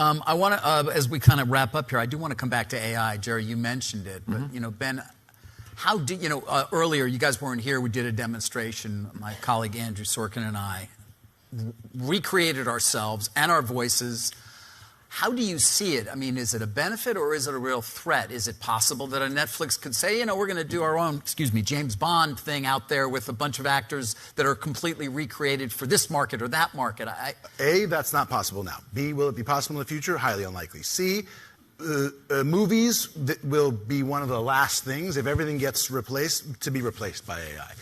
I want to, as we kind of wrap up here, I do want to come back to AI. Jerry, you mentioned it, but, you know, Ben, how did, you know, earlier, you guys weren't here, we did a demonstration, my colleague Andrew Sorkin and I recreated ourselves and our voices. How do you see it? I mean, is it a benefit or is it a real threat? Is it possible that a Netflix could say, you know, we're going to do our own, James Bond thing out there with a bunch of actors that are completely recreated for this market or that market? A, that's not possible now. B, will it be possible in the future? Highly unlikely. C, movies that will be one of the last things, if everything gets replaced, to be replaced by AI.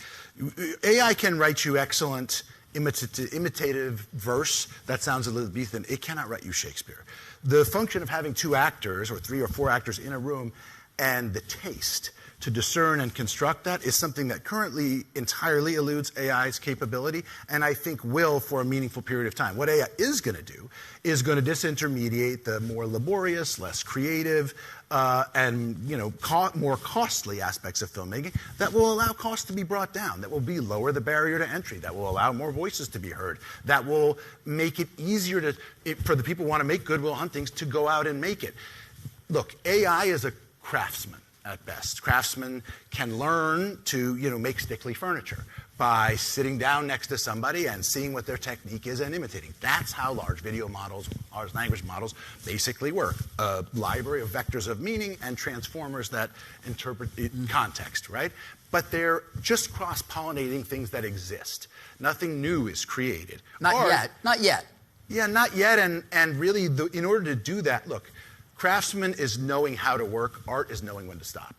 AI can write you excellent imitative verse that sounds Elizabethan. It cannot write you Shakespeare. The function of having 2 actors or 3 or 4 actors in a room and the taste to discern and construct that is something that currently entirely eludes AI's capability, and I think will for a meaningful period of time. What AI is going to do is going to disintermediate the more laborious, less creative, and more costly aspects of filmmaking that will allow costs to be brought down, that will lower the barrier to entry, that will allow more voices to be heard, that will make it easier for the people who want to make Good Will Huntings to go out and make it. Look, AI is a craftsman at best. Craftsmen can learn to make stickly furniture by sitting down next to somebody and seeing what their technique is and imitating. That's how large video models, large language models, basically work. A library of vectors of meaning and transformers that interpret context, right? But they're just cross-pollinating things that exist. Nothing new is created. Not yet. Yeah, not yet. And really, in order to do that, look, craftsman is knowing how to work. Art is knowing when to stop.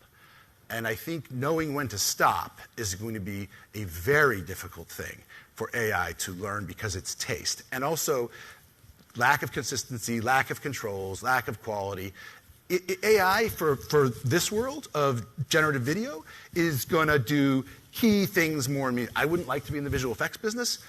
And I think knowing when to stop is going to be a very difficult thing for AI to learn because it's taste. And also, lack of consistency, lack of controls, lack of quality. AI, for this world of generative video, is going to do key things more. I wouldn't like to be in the visual effects business.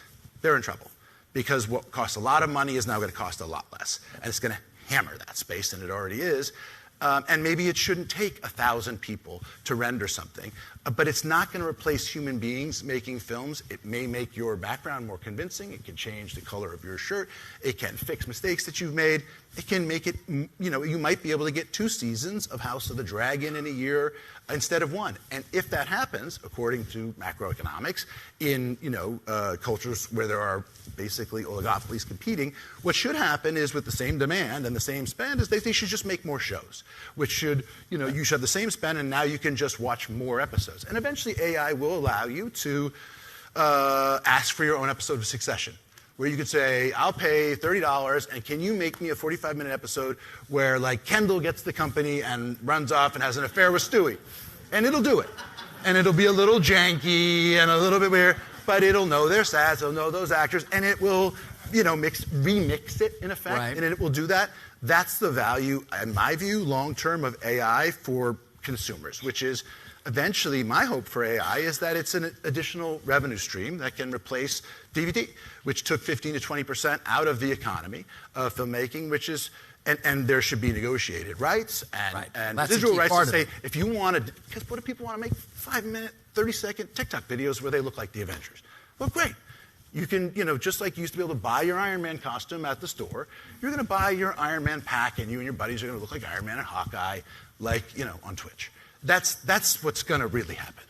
They're in trouble. Because what costs a lot of money is now going to cost a lot less. And it's going to hammer that space, and it already is. And maybe it shouldn't take 1,000 people to render something, but it's not going to replace human beings making films. It may make your background more convincing. It can change the color of your shirt. It can fix mistakes that you've made. It can make it, you might be able to get 2 seasons of House of the Dragon in a year instead of 1. And if that happens, according to macroeconomics, in cultures where there are basically oligopolies competing, what should happen is with the same demand and the same spend is they should just make more shows, which should, you should have the same spend and now you can just watch more episodes. And eventually AI will allow you to ask for your own episode of Succession, where you could say, I'll pay $30, and can you make me a 45-minute episode where, like, Kendall gets the company and runs off and has an affair with Stewie? And it'll do it. And it'll be a little janky and a little bit weird, but it'll know their stats, it'll know those actors, and it will, remix it, in effect, right. And it will do that. That's the value, in my view, long-term of AI for consumers, which is eventually my hope for AI is that it's an additional revenue stream that can replace DVD, which took 15 to 20% out of the economy of filmmaking, which is, and there should be negotiated rights and residual rights to say, if you want to, because what do people want to make 5-minute, 30-second TikTok videos where they look like the Avengers? Well, great. You can, just like you used to be able to buy your Iron Man costume at the store, you're going to buy your Iron Man pack and you and your buddies are going to look like Iron Man and Hawkeye, like, on Twitch. That's what's going to really happen.